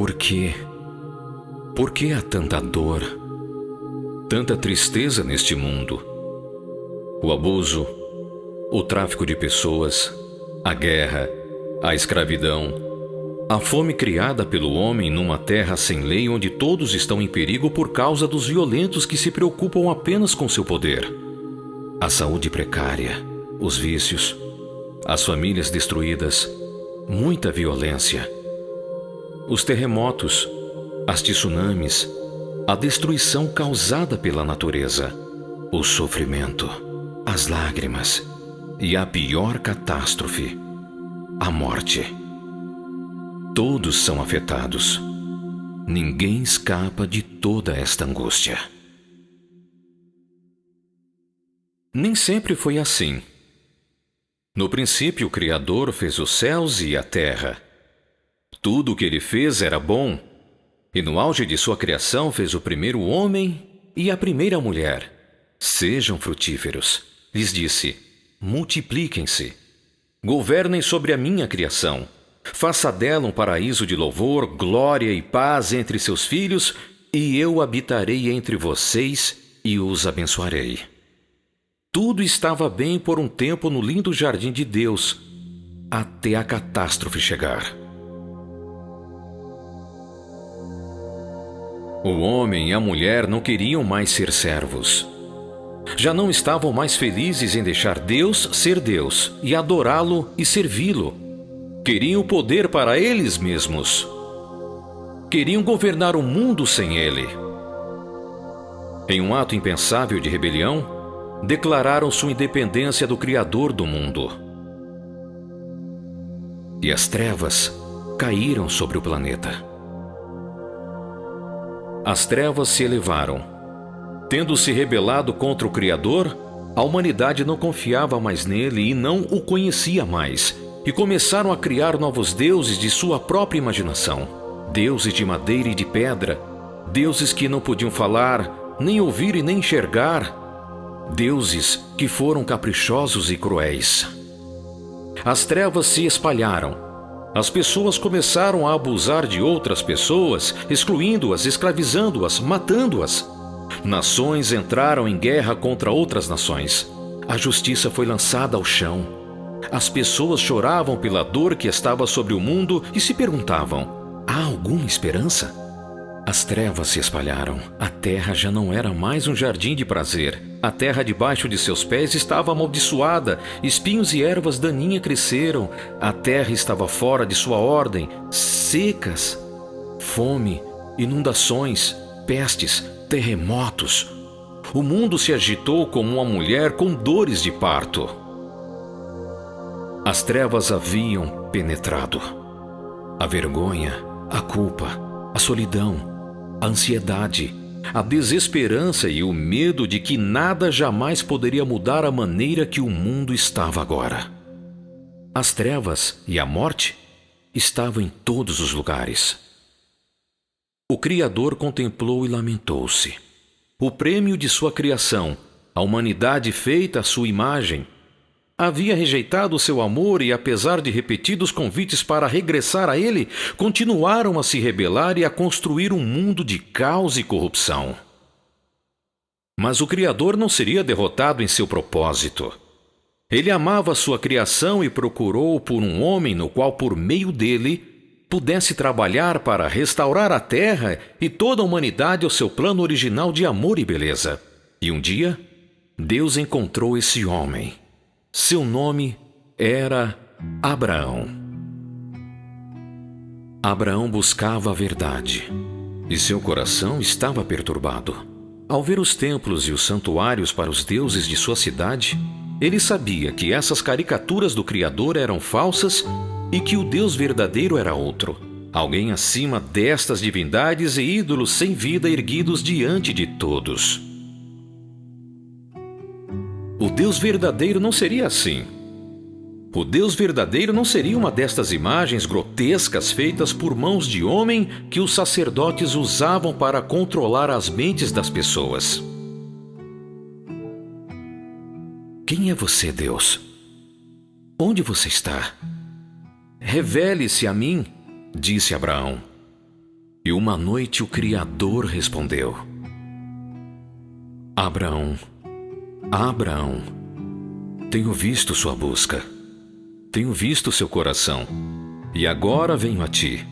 Por quê? Por que há tanta dor, tanta tristeza neste mundo? O abuso, o tráfico de pessoas, a guerra, a escravidão, a fome criada pelo homem numa terra sem lei onde todos estão em perigo por causa dos violentos que se preocupam apenas com seu poder. A saúde precária, os vícios, as famílias destruídas, muita violência. Os terremotos, as tsunamis, a destruição causada pela natureza, o sofrimento, as lágrimas e a pior catástrofe, a morte. Todos são afetados. Ninguém escapa de toda esta angústia. Nem sempre foi assim. No princípio, o Criador fez os céus e a terra. Tudo o que ele fez era bom, e no auge de sua criação fez o primeiro homem e a primeira mulher. Sejam frutíferos, lhes disse, multipliquem-se, governem sobre a minha criação. Faça dela um paraíso de louvor, glória e paz entre seus filhos, e eu habitarei entre vocês e os abençoarei. Tudo estava bem por um tempo no lindo jardim de Deus, até a catástrofe chegar. O homem e a mulher não queriam mais ser servos. Já não estavam mais felizes em deixar Deus ser Deus e adorá-lo e servi-lo. Queriam poder para eles mesmos. Queriam governar o mundo sem ele. Em um ato impensável de rebelião, declararam sua independência do Criador do mundo. E as trevas caíram sobre o planeta. As trevas se elevaram. Tendo se rebelado contra o Criador, a humanidade não confiava mais nele e não o conhecia mais, e começaram a criar novos deuses de sua própria imaginação. Deuses de madeira e de pedra, deuses que não podiam falar, nem ouvir e nem enxergar, deuses que foram caprichosos e cruéis. As trevas se espalharam. As pessoas começaram a abusar de outras pessoas, excluindo-as, escravizando-as, matando-as. Nações entraram em guerra contra outras nações. A justiça foi lançada ao chão. As pessoas choravam pela dor que estava sobre o mundo e se perguntavam: há alguma esperança? As trevas se espalharam. A terra já não era mais um jardim de prazer. A terra debaixo de seus pés estava amaldiçoada. Espinhos e ervas daninhas cresceram. A terra estava fora de sua ordem. Secas, fome, inundações, pestes, terremotos. O mundo se agitou como uma mulher com dores de parto. As trevas haviam penetrado. A vergonha, a culpa, a solidão, a ansiedade, a desesperança e o medo de que nada jamais poderia mudar a maneira que o mundo estava agora. As trevas e a morte estavam em todos os lugares. O Criador contemplou e lamentou-se. O prêmio de sua criação, a humanidade feita à sua imagem, havia rejeitado seu amor e, apesar de repetidos convites para regressar a ele, continuaram a se rebelar e a construir um mundo de caos e corrupção. Mas o Criador não seria derrotado em seu propósito. Ele amava sua criação e procurou por um homem no qual, por meio dele, pudesse trabalhar para restaurar a terra e toda a humanidade ao seu plano original de amor e beleza. E um dia, Deus encontrou esse homem. Seu nome era Abraão. Abraão buscava a verdade, e seu coração estava perturbado. Ao ver os templos e os santuários para os deuses de sua cidade, ele sabia que essas caricaturas do Criador eram falsas e que o Deus verdadeiro era outro, alguém acima destas divindades e ídolos sem vida erguidos diante de todos. O Deus verdadeiro não seria assim. O Deus verdadeiro não seria uma destas imagens grotescas feitas por mãos de homem que os sacerdotes usavam para controlar as mentes das pessoas. Quem é você, Deus? Onde você está? Revele-se a mim, disse Abraão. E uma noite o Criador respondeu: Abraão, Abraão, tenho visto sua busca, tenho visto seu coração, e agora venho a ti.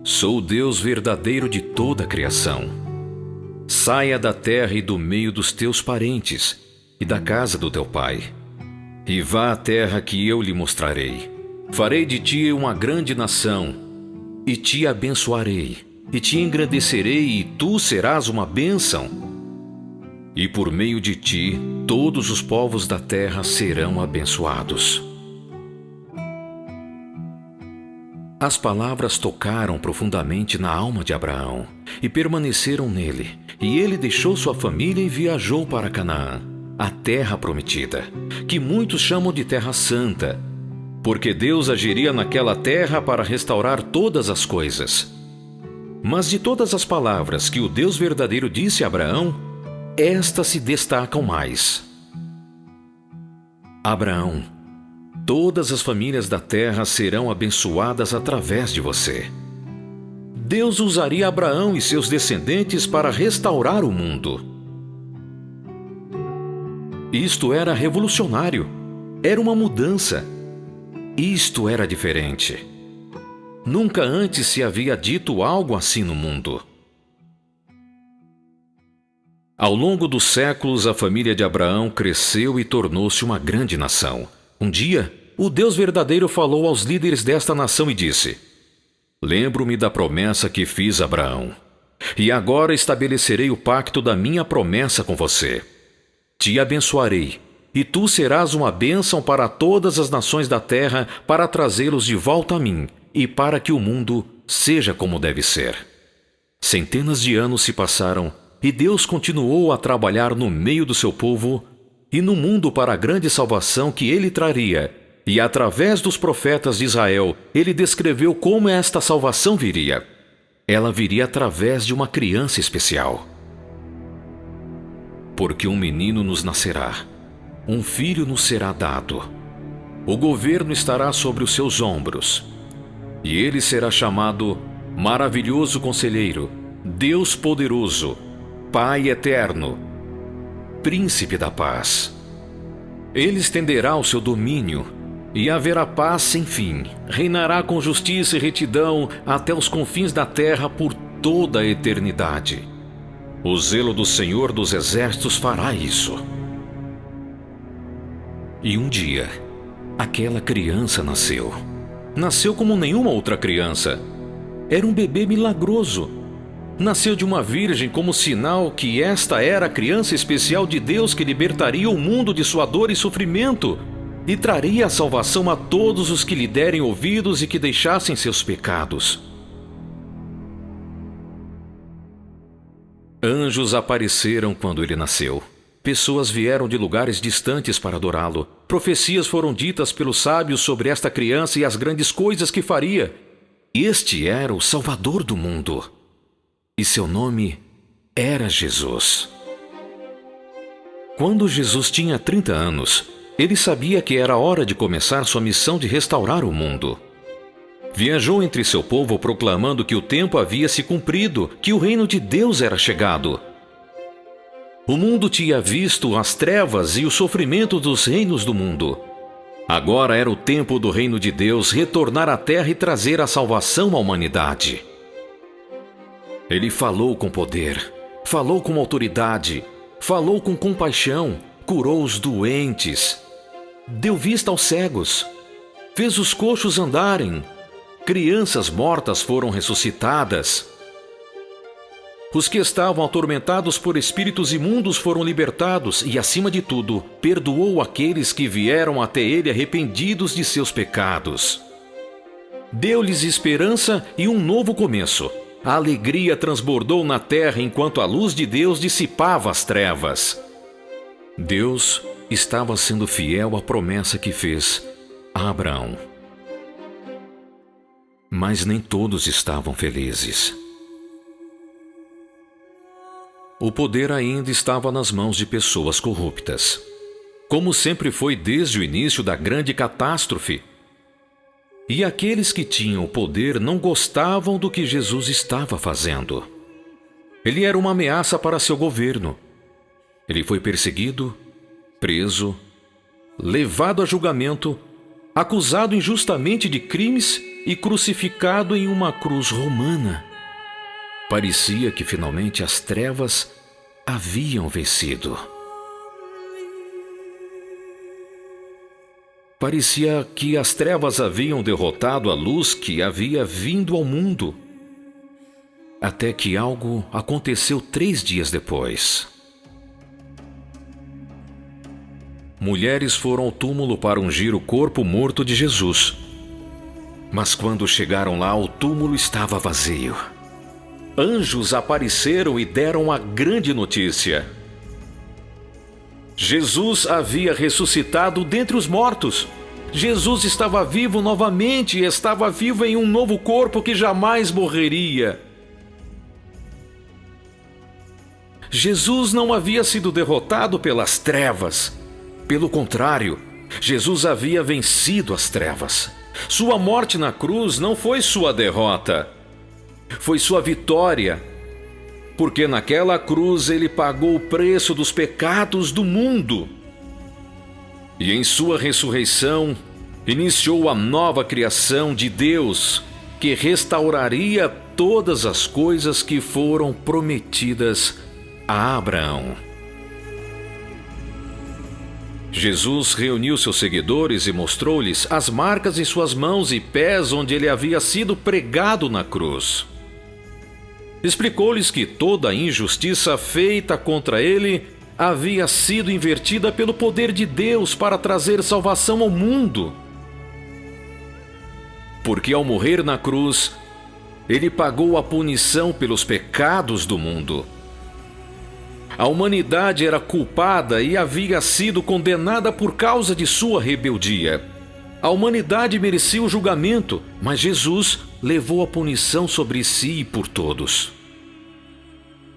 Sou o Deus verdadeiro de toda a criação. Saia da terra e do meio dos teus parentes e da casa do teu pai, e vá à terra que eu lhe mostrarei. Farei de ti uma grande nação, e te abençoarei, e te engrandecerei, e tu serás uma bênção. E por meio de ti, todos os povos da terra serão abençoados. As palavras tocaram profundamente na alma de Abraão e permaneceram nele. E ele deixou sua família e viajou para Canaã, a terra prometida, que muitos chamam de Terra Santa, porque Deus agiria naquela terra para restaurar todas as coisas. Mas de todas as palavras que o Deus verdadeiro disse a Abraão, estas se destacam mais. Abraão, todas as famílias da terra serão abençoadas através de você. Deus usaria Abraão e seus descendentes para restaurar o mundo. Isto era revolucionário. Era uma mudança. Isto era diferente. Nunca antes se havia dito algo assim no mundo. Ao longo dos séculos, a família de Abraão cresceu e tornou-se uma grande nação. Um dia, o Deus verdadeiro falou aos líderes desta nação e disse: Lembro-me da promessa que fiz a Abraão, e agora estabelecerei o pacto da minha promessa com você. Te abençoarei, e tu serás uma bênção para todas as nações da terra, para trazê-los de volta a mim, e para que o mundo seja como deve ser. Centenas de anos se passaram, e Deus continuou a trabalhar no meio do seu povo e no mundo para a grande salvação que ele traria. E através dos profetas de Israel, ele descreveu como esta salvação viria. Ela viria através de uma criança especial. Porque um menino nos nascerá, um filho nos será dado. O governo estará sobre os seus ombros. E ele será chamado Maravilhoso Conselheiro, Deus Poderoso, Pai Eterno, Príncipe da Paz. Ele estenderá o seu domínio e haverá paz sem fim. Reinará com justiça e retidão até os confins da terra por toda a eternidade. O zelo do Senhor dos Exércitos fará isso. E um dia, aquela criança nasceu. Nasceu como nenhuma outra criança. Era um bebê milagroso. Nasceu de uma virgem como sinal que esta era a criança especial de Deus que libertaria o mundo de sua dor e sofrimento e traria a salvação a todos os que lhe derem ouvidos e que deixassem seus pecados. Anjos apareceram quando ele nasceu. Pessoas vieram de lugares distantes para adorá-lo. Profecias foram ditas pelos sábios sobre esta criança e as grandes coisas que faria. Este era o Salvador do mundo. E seu nome era Jesus. Quando Jesus tinha 30 anos, ele sabia que era hora de começar sua missão de restaurar o mundo. Viajou entre seu povo proclamando que o tempo havia se cumprido, que o reino de Deus era chegado. O mundo tinha visto as trevas e o sofrimento dos reinos do mundo. Agora era o tempo do reino de Deus retornar à terra e trazer a salvação à humanidade. Ele falou com poder, falou com autoridade, falou com compaixão, curou os doentes, deu vista aos cegos, fez os coxos andarem, crianças mortas foram ressuscitadas. Os que estavam atormentados por espíritos imundos foram libertados e, acima de tudo, perdoou aqueles que vieram até ele arrependidos de seus pecados. Deu-lhes esperança e um novo começo. A alegria transbordou na terra enquanto a luz de Deus dissipava as trevas. Deus estava sendo fiel à promessa que fez a Abraão. Mas nem todos estavam felizes. O poder ainda estava nas mãos de pessoas corruptas, como sempre foi desde o início da grande catástrofe. E aqueles que tinham o poder não gostavam do que Jesus estava fazendo. Ele era uma ameaça para seu governo. Ele foi perseguido, preso, levado a julgamento, acusado injustamente de crimes e crucificado em uma cruz romana. Parecia que finalmente as trevas haviam vencido. Parecia que as trevas haviam derrotado a luz que havia vindo ao mundo. Até que algo aconteceu 3 dias depois. Mulheres foram ao túmulo para ungir o corpo morto de Jesus. Mas quando chegaram lá, o túmulo estava vazio. Anjos apareceram e deram a grande notícia. Jesus havia ressuscitado dentre os mortos. Jesus estava vivo novamente e estava vivo em um novo corpo que jamais morreria. Jesus não havia sido derrotado pelas trevas. Pelo contrário, Jesus havia vencido as trevas. Sua morte na cruz não foi sua derrota, foi sua vitória. Porque naquela cruz ele pagou o preço dos pecados do mundo. E em sua ressurreição, iniciou a nova criação de Deus, que restauraria todas as coisas que foram prometidas a Abraão. Jesus reuniu seus seguidores e mostrou-lhes as marcas em suas mãos e pés onde ele havia sido pregado na cruz. Explicou-lhes que toda a injustiça feita contra ele havia sido invertida pelo poder de Deus para trazer salvação ao mundo. Porque ao morrer na cruz, ele pagou a punição pelos pecados do mundo. A humanidade era culpada e havia sido condenada por causa de sua rebeldia. A humanidade merecia o julgamento, mas Jesus levou a punição sobre si e por todos.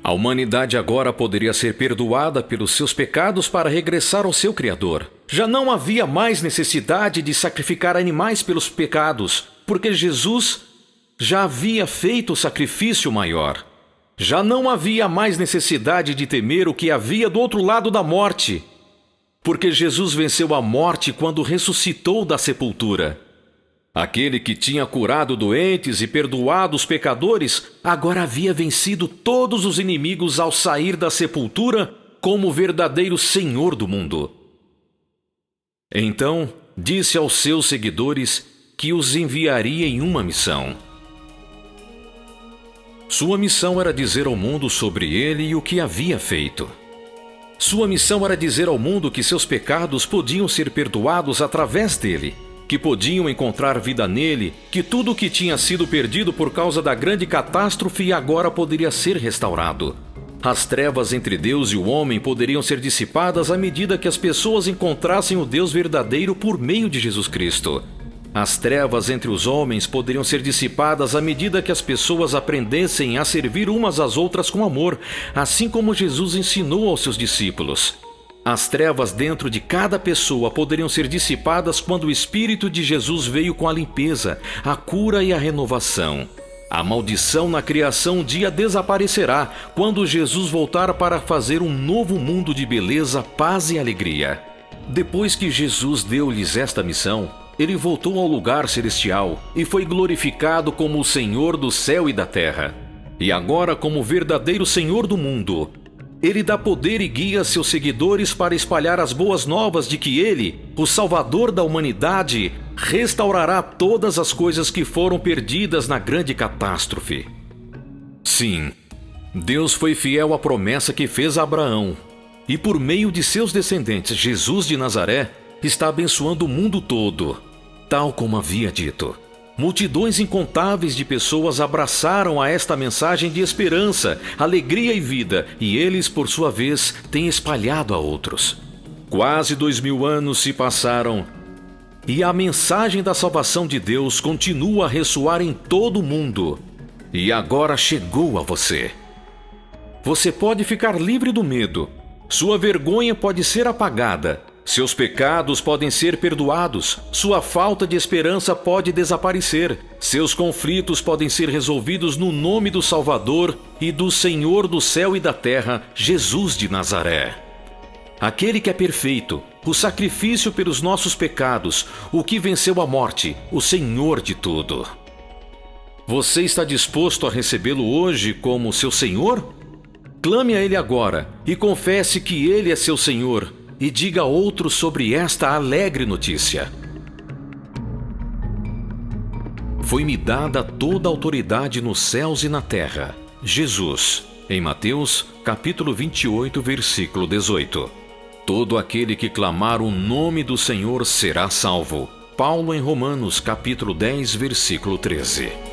A humanidade agora poderia ser perdoada pelos seus pecados para regressar ao seu Criador. Já não havia mais necessidade de sacrificar animais pelos pecados, porque Jesus já havia feito o sacrifício maior. Já não havia mais necessidade de temer o que havia do outro lado da morte, porque Jesus venceu a morte quando ressuscitou da sepultura. Aquele que tinha curado doentes e perdoado os pecadores, agora havia vencido todos os inimigos ao sair da sepultura como o verdadeiro Senhor do mundo. Então, disse aos seus seguidores que os enviaria em uma missão. Sua missão era dizer ao mundo sobre ele e o que havia feito. Sua missão era dizer ao mundo que seus pecados podiam ser perdoados através dele, que podiam encontrar vida nele, que tudo o que tinha sido perdido por causa da grande catástrofe agora poderia ser restaurado. As trevas entre Deus e o homem poderiam ser dissipadas à medida que as pessoas encontrassem o Deus verdadeiro por meio de Jesus Cristo. As trevas entre os homens poderiam ser dissipadas à medida que as pessoas aprendessem a servir umas às outras com amor, assim como Jesus ensinou aos seus discípulos. As trevas dentro de cada pessoa poderiam ser dissipadas quando o Espírito de Jesus veio com a limpeza, a cura e a renovação. A maldição na criação um dia desaparecerá quando Jesus voltar para fazer um novo mundo de beleza, paz e alegria. Depois que Jesus deu-lhes esta missão, ele voltou ao lugar celestial e foi glorificado como o Senhor do céu e da terra. E agora, como o verdadeiro Senhor do mundo, ele dá poder e guia seus seguidores para espalhar as boas novas de que ele, o Salvador da humanidade, restaurará todas as coisas que foram perdidas na grande catástrofe. Sim, Deus foi fiel à promessa que fez a Abraão, e por meio de seus descendentes, Jesus de Nazaré, está abençoando o mundo todo, tal como havia dito. Multidões incontáveis de pessoas abraçaram a esta mensagem de esperança, alegria e vida, e eles, por sua vez, têm espalhado a outros. Quase 2000 anos se passaram, e a mensagem da salvação de Deus continua a ressoar em todo o mundo, e agora chegou a você. Você pode ficar livre do medo, sua vergonha pode ser apagada, Seus pecados podem ser perdoados, sua falta de esperança pode desaparecer, seus conflitos podem ser resolvidos no nome do Salvador e do Senhor do céu e da terra, Jesus de Nazaré. Aquele que é perfeito, o sacrifício pelos nossos pecados, o que venceu a morte, o Senhor de tudo. Você está disposto a recebê-lo hoje como seu Senhor? Clame a Ele agora e confesse que Ele é seu Senhor e diga a outros sobre esta alegre notícia. Foi-me dada toda a autoridade nos céus e na terra. Jesus, em Mateus, capítulo 28, versículo 18. Todo aquele que clamar o nome do Senhor será salvo. Paulo em Romanos, capítulo 10, versículo 13.